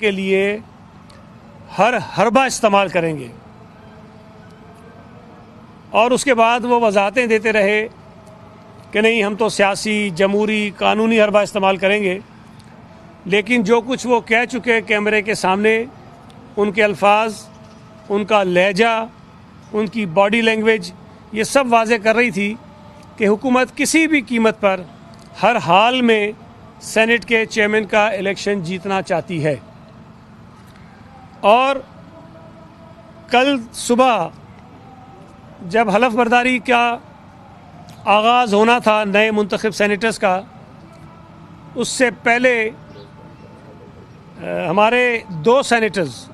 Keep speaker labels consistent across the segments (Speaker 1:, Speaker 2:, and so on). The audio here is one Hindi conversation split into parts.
Speaker 1: के लिए हर हरबा इस्तेमाल करेंगे। और उसके बाद वो वजाहतें देते रहे कि नहीं, हम तो सियासी, जमहूरी, कानूनी हरबा इस्तेमाल करेंगे। लेकिन जो कुछ वो कह चुके कैमरे के सामने, उनके अल्फाज, उनका लहजा, उनकी बॉडी लैंग्वेज, ये सब वाज़ेह कर रही थी कि हुकूमत किसी भी कीमत पर हर हाल में सेनेट के चेयरमैन का इलेक्शन जीतना चाहती है। और कल सुबह जब हलफ बर्दारी का आगाज़ होना था नए मुंतखब सेनेटर्स का, उससे पहले हमारे दो सेनेटर्स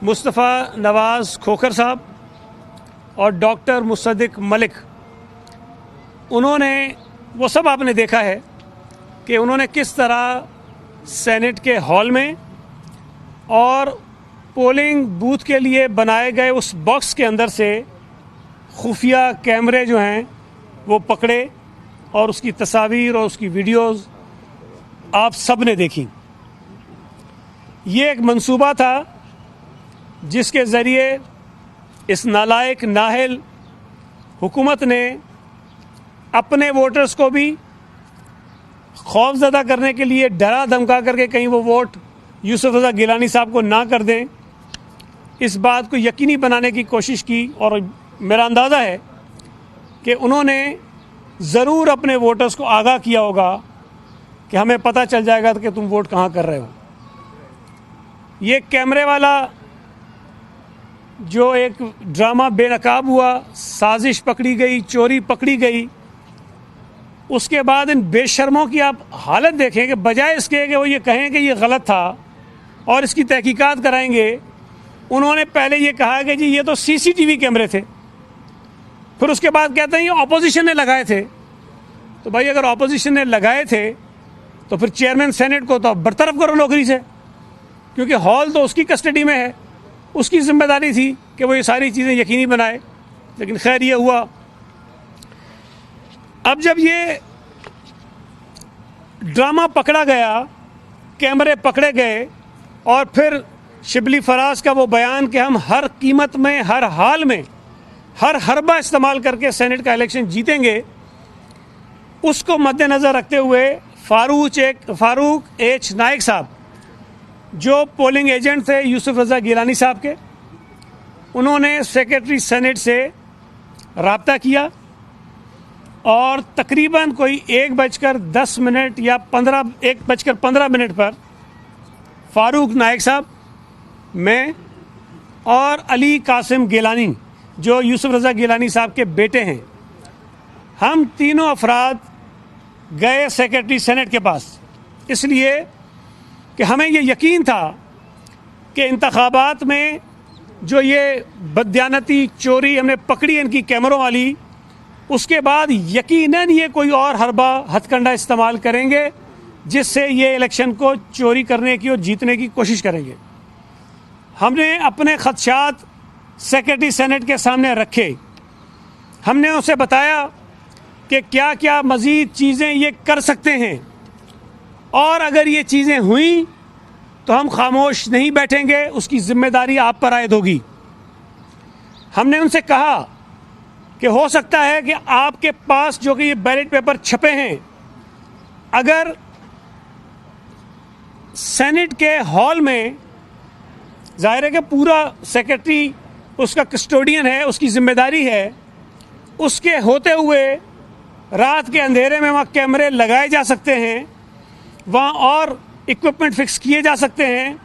Speaker 1: मुस्तफ़ा नवाज़ खोखर साहब और डॉक्टर मुसद्दिक मलिक, उन्होंने, वो सब आपने देखा है कि उन्होंने किस तरह सेनेट के हॉल में और पोलिंग बूथ के लिए बनाए गए उस बॉक्स के अंदर से खुफिया कैमरे जो हैं वो पकड़े और उसकी तस्वीर और उसकी वीडियोस आप सब ने देखी। ये एक मंसूबा था जिसके ज़रिए इस नालायक नाहल हुकूमत ने अपने वोटर्स को भी खौफज़दा करने के लिए डरा धमका करके कहीं वो वोट यूसुफ रज़ा गिलानी साहब को ना कर दें, इस बात को यकीनी बनाने की कोशिश की। और मेरा अंदाज़ा है कि उन्होंने ज़रूर अपने वोटर्स को आगाह किया होगा कि हमें पता चल जाएगा कि तुम वोट कहाँ कर रहे हो। ये कैमरे वाला जो एक ड्रामा बेनकाब हुआ, साजिश पकड़ी गई, चोरी पकड़ी गई, उसके बाद इन बेशर्मों की आप हालत देखें कि बजाय इसके कि वो ये कहें कि ये गलत था और इसकी तहकीकात कराएंगे, उन्होंने पहले ये कहा कि जी ये तो सीसीटीवी कैमरे थे। फिर उसके बाद कहते हैं ये ऑपोजिशन ने लगाए थे। तो भाई अगर ऑपोजिशन ने लगाए थे तो फिर चेयरमैन सेनेट को तो बरतरफ करो नौकरी से, क्योंकि हॉल तो उसकी कस्टडी में है, उसकी जिम्मेदारी थी कि वो ये सारी चीज़ें यकीनी बनाए। लेकिन खैर ये हुआ। अब जब ये ड्रामा पकड़ा गया, कैमरे पकड़े गए और फिर शिबली फराज का वो बयान कि हम हर कीमत में, हर हाल में, हर हरबा इस्तेमाल करके सेनेट का इलेक्शन जीतेंगे, उसको मद्देनज़र रखते हुए फारूक एच नाइक साहब, जो पोलिंग एजेंट थे यूसुफ रज़ा गिलानी साहब के, उन्होंने सेक्रेटरी सेनेट से रब्ता किया और तकरीबन कोई 1:10 या 1:15 पर फारूक नाइक साहब, मैं और अली कासिम गिलानी जो यूसुफ रज़ा गिलानी साहब के बेटे हैं, हम तीनों अफराद गए सेक्रेटरी सेनेट के पास, इसलिए कि हमें ये यकीन था कि इंतखाबात में जो ये बददियानती चोरी हमने पकड़ी इनकी कैमरों वाली, उसके बाद यकीनन ये कोई और हरबा हथकंडा इस्तेमाल करेंगे जिससे ये इलेक्शन को चोरी करने की और जीतने की कोशिश करेंगे। हमने अपने खदशात सेक्रेटरी सेनेट के सामने रखे। हमने उसे बताया कि क्या क्या मज़ीद चीज़ें ये कर सकते हैं और अगर ये चीज़ें हुई तो हम खामोश नहीं बैठेंगे, उसकी जिम्मेदारी आप पर आयद होगी। हमने उनसे कहा कि हो सकता है कि आपके पास जो कि ये बैलेट पेपर छपे हैं, अगर सेनेट के हॉल में, जाहिर है कि पूरा सेक्रेटरी उसका कस्टोडियन है, उसकी जिम्मेदारी है, उसके होते हुए रात के अंधेरे में वहाँ कैमरे लगाए जा सकते हैं, वहाँ और इक्विपमेंट फिक्स किए जा सकते हैं,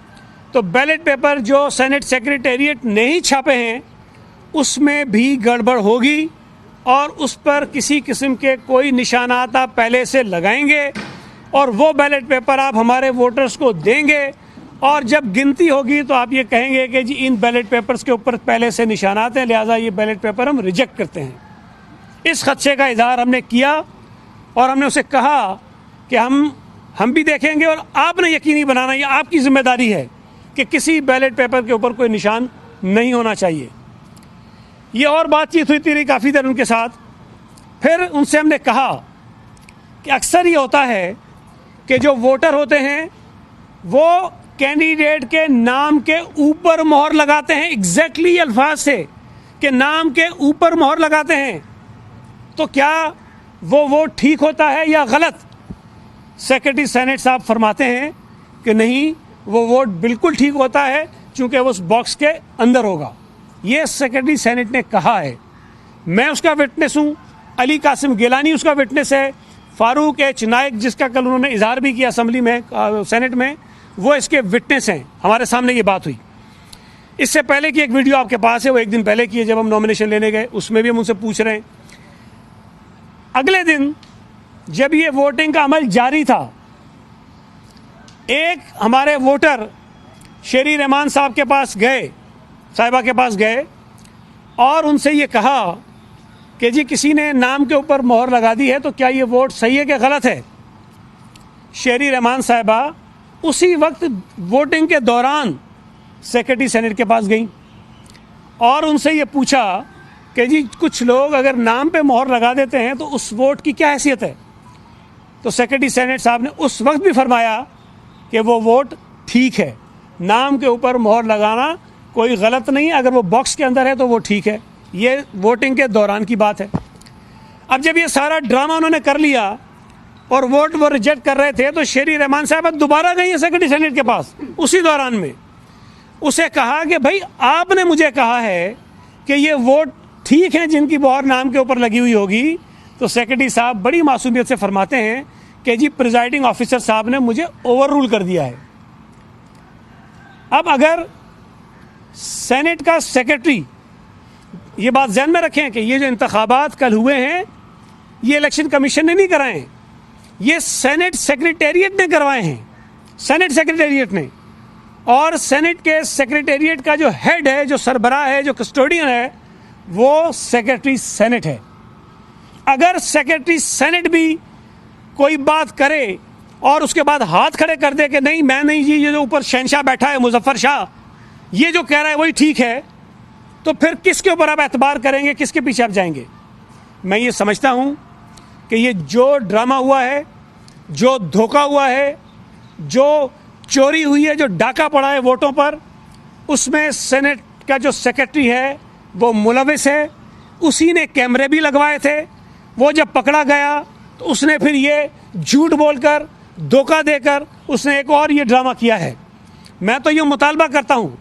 Speaker 1: तो बैलेट पेपर जो सेनेट सेक्रेटेरिएट नहीं छापे हैं उसमें भी गड़बड़ होगी और उस पर किसी किस्म के कोई निशानात आप पहले से लगाएंगे और वो बैलेट पेपर आप हमारे वोटर्स को देंगे और जब गिनती होगी तो आप ये कहेंगे कि जी इन बैलेट पेपर्स के ऊपर पहले से निशानात हैं, लिहाजा ये बैलेट पेपर हम रिजेक्ट करते हैं। इस खदशे का इजहार हमने किया और हमने उसे कहा कि हम भी देखेंगे और आपने यकीनी बनाना, ये आपकी जिम्मेदारी है कि किसी बैलेट पेपर के ऊपर कोई निशान नहीं होना चाहिए। ये और बातचीत हुई थी काफ़ी देर उनके साथ। फिर उनसे हमने कहा कि अक्सर ये होता है कि जो वोटर होते हैं वो कैंडिडेट के नाम के ऊपर मोहर लगाते हैं, एग्जैक्टली अल्फाज से कि नाम के ऊपर मोहर लगाते हैं, तो क्या वो वोट ठीक होता है या गलत? सेक्रेटरी सेनेट साहब फरमाते हैं कि नहीं, वो वोट बिल्कुल ठीक होता है क्योंकि वो उस बॉक्स के अंदर होगा। ये सेक्रेटरी सेनेट ने कहा है। मैं उसका विटनेस हूँ, अली कासिम गिलानी उसका विटनेस है, फारूक एच नाइक जिसका कल उन्होंने इजहार भी किया असेंबली में, सेनेट में, वो इसके विटनेस हैं। हमारे सामने ये बात हुई। इससे पहले की एक वीडियो आपके पास है, वो एक दिन पहले की है जब हम नॉमिनेशन लेने गए, उसमें भी हम उनसे पूछ रहे हैं। अगले दिन जब ये वोटिंग का अमल जारी था, एक हमारे वोटर शेरी रहमान साहब के पास गए, साहिबा के पास गए और उनसे ये कहा कि जी किसी ने नाम के ऊपर मोहर लगा दी है, तो क्या ये वोट सही है कि गलत है? शेरी रहमान साहिबा उसी वक्त वोटिंग के दौरान सेक्रेटरी सेनेट के पास गई और उनसे ये पूछा कि जी कुछ लोग अगर नाम पे मोहर लगा देते हैं तो उस वोट की क्या हैसियत है? तो सेक्रेटरी सेनेट साहब ने उस वक्त भी फरमाया कि वो वोट ठीक है, नाम के ऊपर मोहर लगाना कोई गलत नहीं है, अगर वो बॉक्स के अंदर है तो वो ठीक है। ये वोटिंग के दौरान की बात है। अब जब ये सारा ड्रामा उन्होंने कर लिया और वोट वो रिजेक्ट कर रहे थे, तो शेरी रहमान साहब दोबारा गई है सेक्रेटरी सेनेट के पास उसी दौरान में। उसे कहा कि भाई आपने मुझे कहा है कि ये वोट ठीक है जिनकी मोहर नाम के ऊपर लगी हुई होगी। तो सेक्रेटरी साहब बड़ी मासूमियत से फरमाते हैं कि जी प्रिजाइडिंग ऑफिसर साहब ने मुझे ओवर रूल कर दिया है। अब अगर सेनेट का सेक्रेटरी, ये बात ध्यान में रखें कि ये जो इंतखाबात कल हुए हैं ये इलेक्शन कमीशन ने नहीं कराए हैं, ये सेनेट सेक्रेटेरिएट ने करवाए हैं, सेनेट सेक्रेटेरिएट ने। और सेनेट के सेक्रेटेरिएट का जो हेड है, जो सरबराह है, जो कस्टोडियन है, वो सेक्रेटरी सेनेट है। अगर सेक्रेटरी सेनेट भी कोई बात करे और उसके बाद हाथ खड़े कर दे कि नहीं मैं नहीं जी, ये जो ऊपर शहनशाह बैठा है मुजफ्फर शाह, ये जो कह रहा है वही ठीक है, तो फिर किसके ऊपर आप एतबार करेंगे, किसके पीछे आप जाएंगे? मैं ये समझता हूँ कि ये जो ड्रामा हुआ है, जो धोखा हुआ है, जो चोरी हुई है, जो डाका पड़ा है वोटों पर, उसमें सेनेट का जो सेक्रेटरी है वो मुलविस है। उसी ने कैमरे भी लगवाए थे। वो जब पकड़ा गया तो उसने फिर ये झूठ बोलकर, धोखा देकर उसने एक और ये ड्रामा किया है। मैं तो ये मुतालबा करता हूँ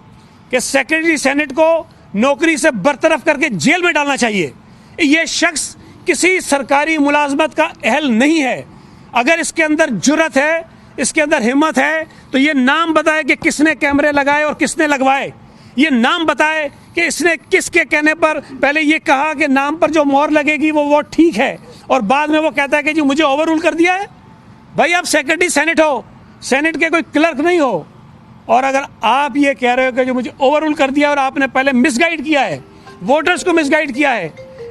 Speaker 1: कि सेक्रेटरी सेनेट को नौकरी से बरतरफ करके जेल में डालना चाहिए। ये शख्स किसी सरकारी मुलाजमत का अहल नहीं है। अगर इसके अंदर जुर्रत है, इसके अंदर हिम्मत है, तो ये नाम बताए कि किसने कैमरे लगाए और किसने लगवाए। ये नाम बताए कि इसने किसके कहने पर पहले ये कहा कि नाम पर जो मोहर लगेगी वो वोट ठीक है, और बाद में वो कहता है कि जी मुझे ओवर रूल कर दिया है। भाई आप सेक्रेटरी सेनेट हो, सेनेट के कोई क्लर्क नहीं हो। और अगर आप ये कह रहे हो कि जो मुझे ओवर रूल कर दिया, और आपने पहले मिसगाइड किया है, वोटर्स को मिसगाइड किया है,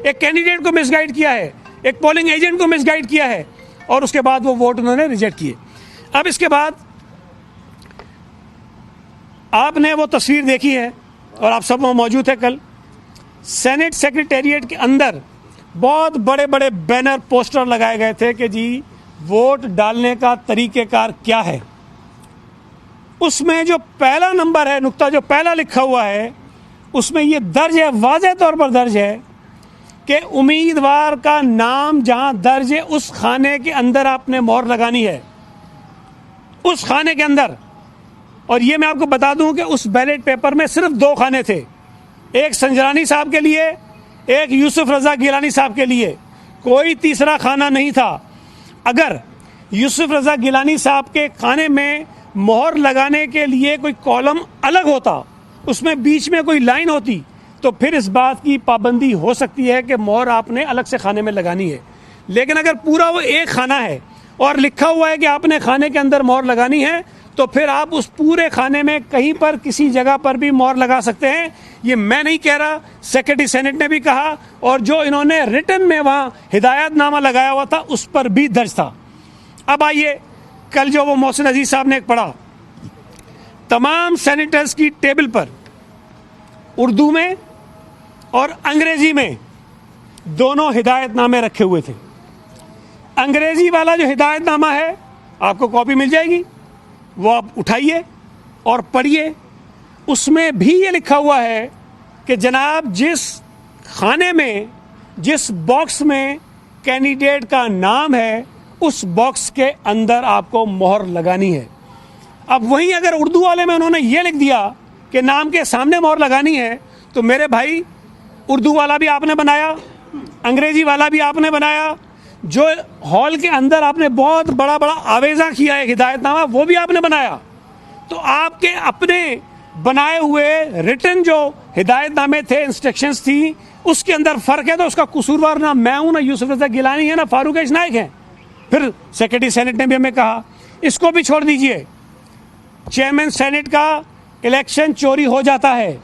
Speaker 1: एक कैंडिडेट को मिसगाइड किया है, एक पोलिंग एजेंट को मिसगाइड किया है, और उसके बाद वो वोट उन्होंने रिजेक्ट किए। अब इसके बाद आपने वो तस्वीर देखी है और आप सब वहाँ मौजूद थे कल। सेनेट सेक्रेटेरिएट के अंदर बहुत बड़े बड़े बैनर पोस्टर लगाए गए थे कि जी वोट डालने का तरीक़ेकार क्या है। उसमें जो पहला नंबर है, नुक्ता जो पहला लिखा हुआ है, उसमें ये दर्ज है, वाज़ेह तौर पर दर्ज है कि उम्मीदवार का नाम जहां दर्ज है उस खाने के अंदर आपने मोहर लगानी है, उस खाने के अंदर। और ये मैं आपको बता दूं कि उस बैलेट पेपर में सिर्फ 2 खाने थे, एक संजरानी साहब के लिए, एक यूसुफ रजा गिलानी साहब के लिए, कोई तीसरा खाना नहीं था। अगर यूसुफ रजा गिलानी साहब के खाने में मोहर लगाने के लिए कोई कॉलम अलग होता, उसमें बीच में कोई लाइन होती, तो फिर इस बात की पाबंदी हो सकती है कि मोहर आपने अलग से खाने में लगानी है। लेकिन अगर पूरा वो एक खाना है और लिखा हुआ है कि आपने खाने के अंदर मोहर लगानी है, तो फिर आप उस पूरे खाने में कहीं पर किसी जगह पर भी मोहर लगा सकते हैं। ये मैं नहीं कह रहा, सेक्रेटरी सेनेट ने भी कहा, और जो इन्होंने रिटन में वहाँ हिदायतनामा लगाया हुआ था उस पर भी दर्ज था। अब आइए, कल जो वो मोहसिन अजीज साहब ने एक पढ़ा, तमाम सेनेटर्स की टेबल पर उर्दू में और अंग्रेजी में दोनों हिदायतनामे रखे हुए थे। अंग्रेजी वाला जो हिदायतनामा है, आपको कॉपी मिल जाएगी, वो आप उठाइए और पढ़िए, उसमें भी ये लिखा हुआ है कि जनाब जिस खाने में, जिस बॉक्स में कैंडिडेट का नाम है, उस बॉक्स के अंदर आपको मोहर लगानी है। अब वहीं अगर उर्दू वाले में उन्होंने ये लिख दिया कि नाम के सामने मोहर लगानी है, तो मेरे भाई उर्दू वाला भी आपने बनाया, अंग्रेजी वाला भी आपने बनाया, जो हॉल के अंदर आपने बहुत बड़ा बड़ा आवेजा किया है हिदायतनामा, वो भी आपने बनाया। तो आपके अपने बनाए हुए रिटन जो हिदायतनामे थे, इंस्ट्रक्शंस थी, उसके अंदर फ़र्क है। तो उसका कसूरवार ना मैं हूं, ना यूसुफ रज़ा गिलानी है, ना फारूक नाइक है। फिर सेक्रेटरी सेनेट ने भी हमें कहा इसको भी छोड़ दीजिए, चेयरमैन सेनेट का इलेक्शन चोरी हो जाता है।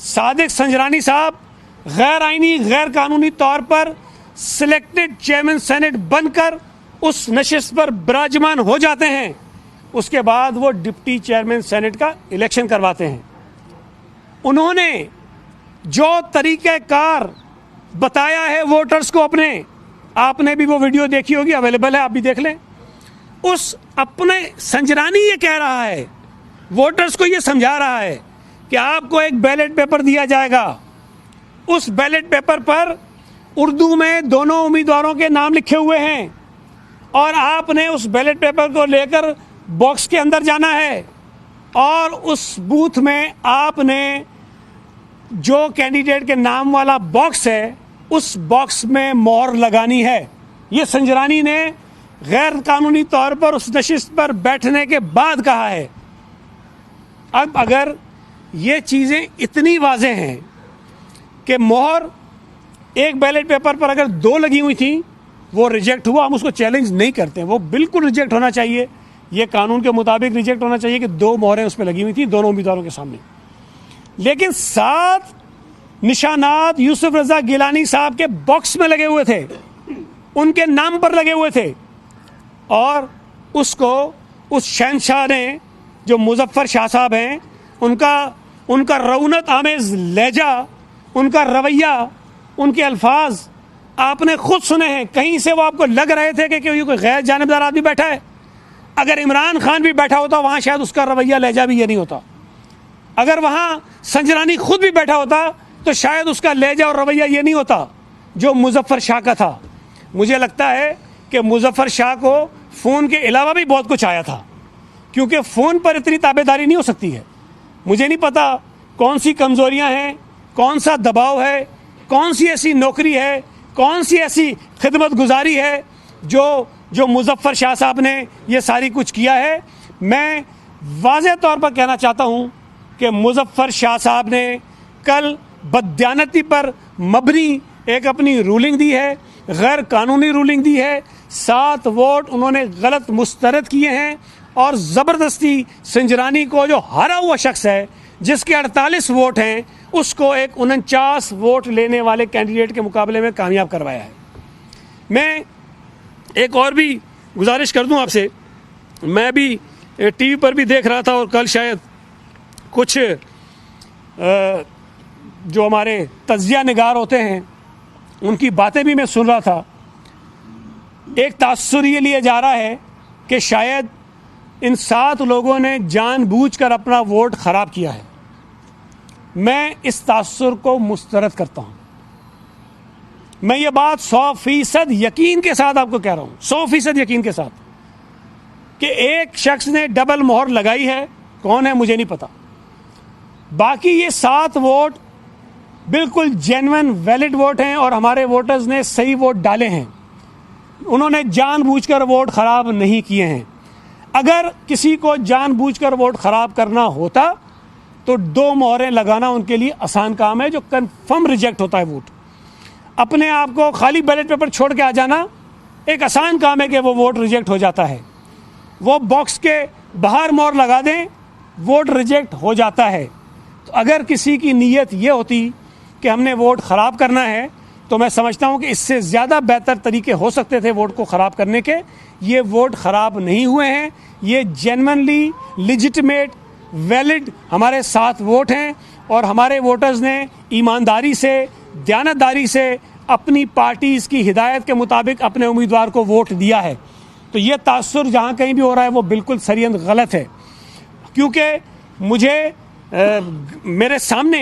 Speaker 1: सादिक संजरानी साहब गैर आईनी, गैर कानूनी तौर पर सिलेक्टेड चेयरमैन सेनेट बनकर उस नशिस्त पर विराजमान हो जाते हैं। उसके बाद वो डिप्टी चेयरमैन सेनेट का इलेक्शन करवाते हैं। उन्होंने जो तरीक़ेकार बताया है वोटर्स को अपने, आपने भी वो वीडियो देखी होगी, अवेलेबल है, आप भी देख लें। उस अपने संजरानी ये कह रहा है, वोटर्स को ये समझा रहा है कि आपको एक बैलेट पेपर दिया जाएगा, उस बैलेट पेपर पर उर्दू में दोनों उम्मीदवारों के नाम लिखे हुए हैं और आपने उस बैलेट पेपर को लेकर बॉक्स के अंदर जाना है और उस बूथ में आपने जो कैंडिडेट के नाम वाला बॉक्स है, उस बॉक्स में मोहर लगानी है। ये संजरानी ने गैर कानूनी तौर पर उस नशिस्त पर बैठने के बाद कहा है। अब अगर ये चीज़ें इतनी वाज़ेह हैं कि मोहर एक बैलेट पेपर पर अगर 2 लगी हुई थी, वो रिजेक्ट हुआ, हम उसको चैलेंज नहीं करते, वो बिल्कुल रिजेक्ट होना चाहिए, ये कानून के मुताबिक रिजेक्ट होना चाहिए कि 2 मोहरें उस पर लगी हुई थी दोनों उम्मीदवारों के सामने। लेकिन 7 निशानात यूसुफ रज़ा गिलानी साहब के बॉक्स में लगे हुए थे, उनके नाम पर लगे हुए थे, और उसको उस शहनशाह ने, जो मुजफ्फर शाह साहब हैं, उनका रौनत आमेज लहजा, उनका रवैया, उनके अल्फाज आपने खुद सुने हैं। कहीं से वो आपको लग रहे थे कि कोई गैर जानिबदार आदमी बैठा है। अगर इमरान खान भी बैठा होता वहाँ शायद उसका रवैया लहजा भी ये नहीं होता। अगर वहाँ संजरानी खुद भी बैठा होता तो शायद उसका लहजा और रवैया ये नहीं होता जो मुजफ्फर शाह का था। मुझे लगता है कि मुजफ्फर शाह को फ़ोन के अलावा भी बहुत कुछ आया था, क्योंकि फ़ोन पर इतनी ताबेदारी नहीं हो सकती है। मुझे नहीं पता कौन सी कमज़ोरियाँ हैं, कौन सा दबाव है, कौन सी ऐसी नौकरी है, कौन सी ऐसी खिदमत गुजारी है जो मुजफ्फर शाह साहब ने ये सारी कुछ किया है। मैं वाज़ेह तौर पर कहना चाहता हूँ कि मुजफ्फर शाह साहब ने कल बददियानती पर मबनी एक अपनी रूलिंग दी है, गैर कानूनी रूलिंग दी है। 7 वोट उन्होंने गलत मुस्तरद किए हैं और ज़बरदस्ती संजरानी को, जो हारा हुआ शख्स है, जिसके 48 वोट हैं, उसको एक 49 वोट लेने वाले कैंडिडेट के मुकाबले में कामयाब करवाया है। मैं एक और भी गुजारिश कर दूं आपसे, मैं भी टीवी पर भी देख रहा था और कल शायद कुछ जो हमारे तज्जिया निगार होते हैं उनकी बातें भी मैं सुन रहा था। एक तासुर ये लिया जा रहा है कि शायद इन 7 लोगों ने जानबूझकर अपना वोट ख़राब किया है। मैं इस तासुर को मुस्तरद करता हूँ। मैं ये बात 100% यकीन के साथ आपको कह रहा हूँ, 100% यकीन के साथ, कि एक शख्स ने डबल मोहर लगाई है, कौन है मुझे नहीं पता। बाकी ये 7 वोट बिल्कुल जेन्युइन वैलिड वोट हैं और हमारे वोटर्स ने सही वोट डाले हैं। उन्होंने जानबूझकर वोट ख़राब नहीं किए हैं। अगर किसी को जानबूझकर वोट ख़राब करना होता तो 2 मोहरें लगाना उनके लिए आसान काम है, जो कन्फर्म रिजेक्ट होता है वोट। अपने आप को खाली बैलेट पेपर छोड़ के आ जाना एक आसान काम है कि वो वोट रिजेक्ट हो जाता है। वो बॉक्स के बाहर मोहर लगा दें, वोट रिजेक्ट हो जाता है। तो अगर किसी की नीयत ये होती कि हमने वोट ख़राब करना है, तो मैं समझता हूँ कि इससे ज़्यादा बेहतर तरीके हो सकते थे वोट को ख़राब करने के। ये वोट ख़राब नहीं हुए हैं, ये जेन्युइनली लिजिटिमेट वैलिड हमारे 7 वोट हैं और हमारे वोटर्स ने ईमानदारी से, दयानतदारी से अपनी पार्टीज़ की हिदायत के मुताबिक अपने उम्मीदवार को वोट दिया है। तो ये तासुर जहाँ कहीं भी हो रहा है वो बिल्कुल सरियन गलत है। क्योंकि मुझे मेरे सामने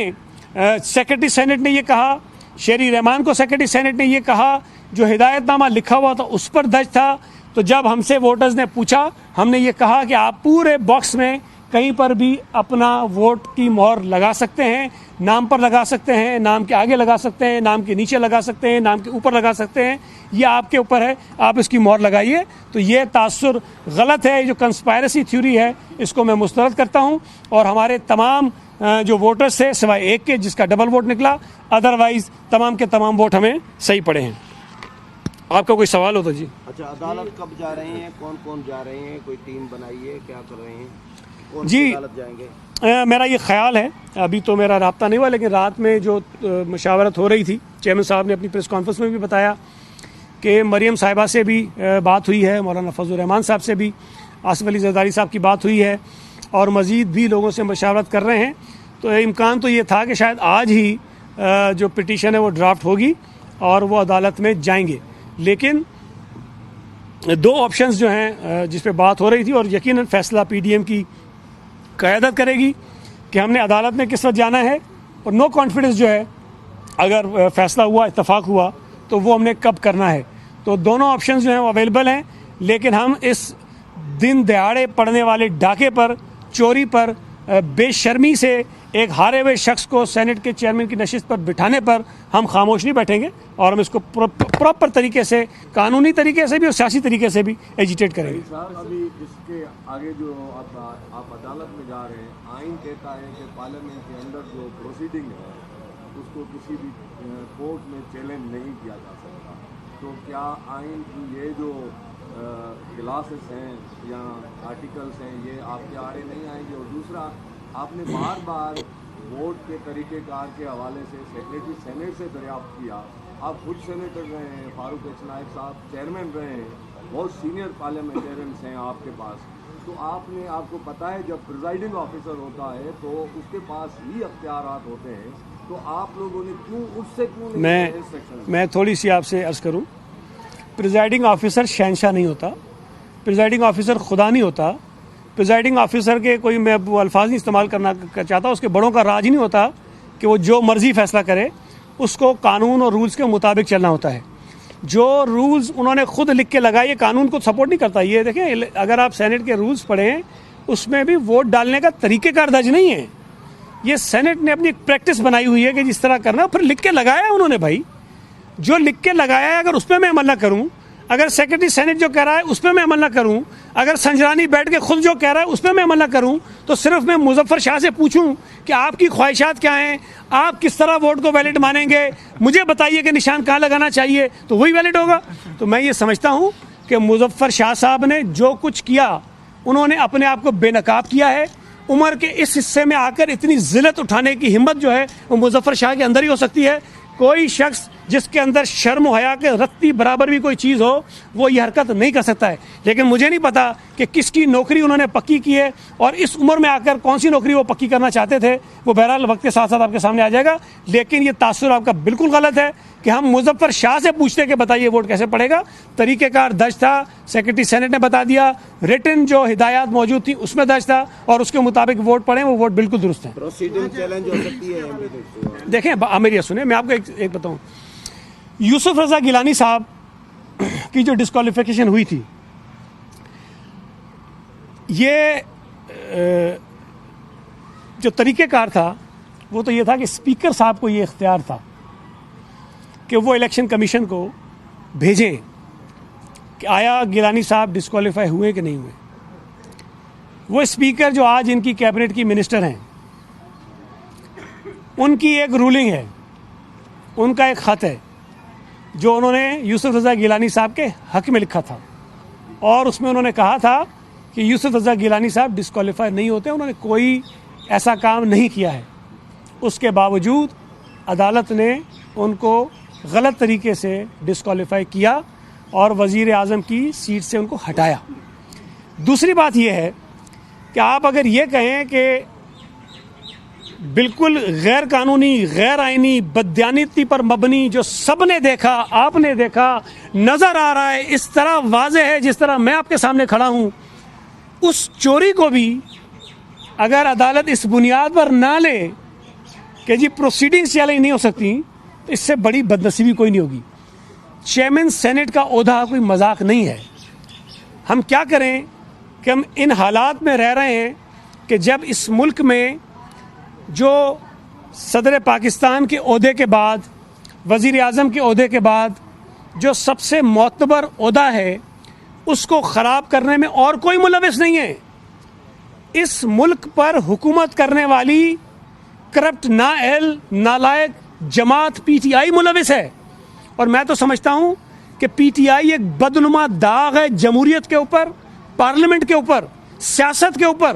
Speaker 1: सेक्रेटरी सेनेट ने ये कहा, शेरी रहमान को सेक्रेटरी सेनेट ने ये कहा, जो हिदायतनामा लिखा हुआ था उस पर दर्ज था। तो जब हमसे वोटर्स ने पूछा, हमने ये कहा कि आप पूरे बॉक्स में कहीं पर भी अपना वोट की मोहर लगा सकते हैं, नाम पर लगा सकते हैं, नाम के आगे लगा सकते हैं, नाम के नीचे लगा सकते हैं, नाम के ऊपर लगा सकते हैं, ये आपके ऊपर है, आप इसकी मोहर लगाइए। तो ये तासुर गलत है, जो कंस्पायरेसी थ्योरी है इसको मैं मुस्तरद करता हूँ। और हमारे तमाम जो वोटर्स थे सिवाय एक के जिसका डबल वोट निकला, अदरवाइज तमाम के तमाम वोट हमें सही पड़े हैं। आपका कोई सवाल हो तो जी।
Speaker 2: अच्छा, अदालत कब जा रहे हैं, कौन कौन जा रहे हैं, कोई टीम बनाई है, क्या कर रहे हैं, कौन
Speaker 1: जी
Speaker 2: अदालत जाएंगे?
Speaker 1: मेरा ये ख्याल है, अभी तो मेरा राब्ता नहीं हुआ, लेकिन रात में जो मशावरत हो रही थी, चेयरमैन साहब ने अपनी प्रेस कॉन्फ्रेंस में भी बताया कि मरियम साहिबा से भी बात हुई है, मौलाना फजल रहमान साहब से भी, आसिफ अली जरदारी साहब की बात हुई है, और मज़ीद भी लोगों से मशावरत कर रहे हैं। तो इम्कान तो ये था कि शायद आज ही जो पिटीशन है वो ड्राफ्ट होगी और वो अदालत में जाएंगे। लेकिन दो ऑप्शंस जो हैं जिस पे बात हो रही थी, और यकीनन फैसला पीडीएम की क़यादत करेगी कि हमने अदालत में किस वक्त जाना है, और नो कॉन्फिडेंस जो है अगर फैसला हुआ, इत्तफाक हुआ, तो वो हमने कब करना है। तो दोनों ऑप्शंस जो हैं वो अवेलेबल हैं, लेकिन हम इस दिन दहाड़े पड़ने वाले डाके पर, चोरी पर, बेशर्मी से एक हारे हुए शख्स को सेनेट के चेयरमैन की नशिस्त पर बिठाने पर हम खामोश नहीं बैठेंगे, और हम इसको प्रॉपर तरीके से, कानूनी तरीके से भी और सियासी तरीके से भी एजिटेट करेंगे।
Speaker 3: साहब, अभी इसके आगे जो आप अदालत में जा रहे हैं, आइन कहता है कि पार्लियामेंट के अंदर जो प्रोसीडिंग है उसको किसी भी कोर्ट में चैलेंज नहीं किया जा सकता। तो क्या आइन की ये जो क्लासेस हैं या आर्टिकल्स हैं, ये आपके आड़े नहीं आएंगे? और दूसरा, आपने बार बार वोट के तरीक़ेकार के हवाले से सेक्रेटरी सेनेट से दरियाफ्त किया। आप खुद सेनेटर रहे हैं, फारूक एच नायक साहब चेयरमैन रहे हैं, बहुत सीनियर पार्लियामेंटेरियंस हैं आपके पास। तो आपको पता है जब प्रिजाइडिंग ऑफिसर होता है तो उसके पास ही अख्तियारात होते हैं, तो आप लोगों ने उससे क्यों नहीं?
Speaker 1: मैं थोड़ी सी आपसे अर्ज़ करूं, प्रिजाइडिंग ऑफिसर शहंशाह नहीं होता, प्रिजाइडिंग ऑफिसर खुदा नहीं होता, प्रिजाइडिंग ऑफिसर के कोई, मैं वो अल्फाज नहीं इस्तेमाल करना चाहता, उसके बड़ों का राज नहीं होता कि वो जो मर्जी फैसला करे, उसको कानून और रूल्स के मुताबिक चलना होता है। जो रूल्स उन्होंने खुद लिख के लगाए, ये कानून को सपोर्ट नहीं करता। ये देखें, अगर आप सेनेट के रूल्स पढ़ें, उसमें भी वोट डालने का तरीक़ेकार दर्ज नहीं है। ये सेनेट ने अपनी एक प्रैक्टिस बनाई हुई है कि जिस तरह करना, फिर लिख के लगाया उन्होंने। भाई, जो लिख के लगाया है, अगर उस पर मैं अमल ना करूं, अगर सेक्रेटरी सेनेट जो कह रहा है उस पर मैं अमल ना करूं, अगर संजरानी बैठ के खुद जो कह रहा है उस पर मैं अमल ना करूं, तो सिर्फ मैं मुजफ्फर शाह से पूछूं कि आपकी ख्वाहिशात क्या हैं, आप किस तरह वोट को वैलिड मानेंगे, मुझे बताइए कि निशान कहाँ लगाना चाहिए, तो वही वैलिड होगा। तो मैं ये समझता हूं कि मुजफ्फर शाह साहब ने जो कुछ किया, उन्होंने अपने आप को बेनकाब किया है। उम्र के इस हिस्से में आकर इतनी जिल्लत उठाने की हिम्मत जो है वो मुजफ्फर शाह के अंदर ही हो सकती है। कोई शख्स जिसके अंदर शर्म हया के रत्ती बराबर भी कोई चीज़ हो, वो ये हरकत नहीं कर सकता है। लेकिन मुझे नहीं पता कि किसकी नौकरी उन्होंने पक्की की है, और इस उम्र में आकर कौन सी नौकरी वो पक्की करना चाहते थे, वो बहरहाल वक्त के साथ साथ आपके सामने आ जाएगा। लेकिन ये तासुर आपका बिल्कुल गलत है कि हम मुजफ्फर शाह से पूछते कि बताइए वोट कैसे पड़ेगा। तरीक़ेकार दर्ज था, सेक्रेटरी सेनेट ने बता दिया, रिटन जो हिदायत मौजूद थी उसमें दर्ज था, और उसके मुताबिक वोट पड़े, वो वोट बिल्कुल दुरुस्त है।
Speaker 2: प्रोसीडिंग चैलेंज हो सकती है?
Speaker 1: देखें, मेरी सुने, मैं आपको एक बताऊं, यूसुफ रजा गिलानी साहब की जो डिस्क्वालिफिकेशन हुई थी, ये जो तरीक़ेकार था वो तो ये था कि स्पीकर साहब को ये इख्तियार था कि वो इलेक्शन कमीशन को भेजें कि आया गिलानी साहब डिस्क्वालीफाई हुए कि नहीं हुए। वो स्पीकर जो आज इनकी कैबिनेट की मिनिस्टर हैं, उनकी एक रूलिंग है, उनका एक ख़त है जो उन्होंने यूसुफ रज़ा गिलानी साहब के हक़ में लिखा था, और उसमें उन्होंने कहा था कि यूसुफ रज़ा गिलानी साहब डिस्क्वालीफाई नहीं होते, उन्होंने कोई ऐसा काम नहीं किया है। उसके बावजूद अदालत ने उनको गलत तरीके से डिस्क्वालीफाई किया और वज़ीर आज़म की सीट से उनको हटाया। दूसरी बात यह है कि आप अगर ये कहें कि बिल्कुल गैर कानूनी, गैर आइनी, बददियानती पर मबनी, जो सब ने देखा, आपने देखा, नज़र आ रहा है, इस तरह वाज़ेह है जिस तरह मैं आपके सामने खड़ा हूँ, उस चोरी को भी अगर अदालत इस बुनियाद पर ना ले कि जी प्रोसीडिंग्स चैलेंज नहीं हो सकती, तो इससे बड़ी बदनसीबी कोई नहीं होगी। चेयरमैन सेनेट का ओहदा कोई मजाक नहीं है। हम क्या करें कि हम इन हालात में रह रहे हैं कि जब इस मुल्क में जो सदर पाकिस्तान के ओहदे के बाद, वज़ीर आज़म के ओहदे के बाद जो सबसे मोतबर ओहदा है, उसको ख़राब करने में और कोई मुलविस नहीं है। इस मुल्क पर हुकूमत करने वाली करप्ट नाअहल नालायक जमात PTI मुलविस है। और मैं तो समझता हूं कि PTI एक बदनुमा दाग है जमहूरियत के ऊपर, पार्लियामेंट के ऊपर, सियासत के ऊपर।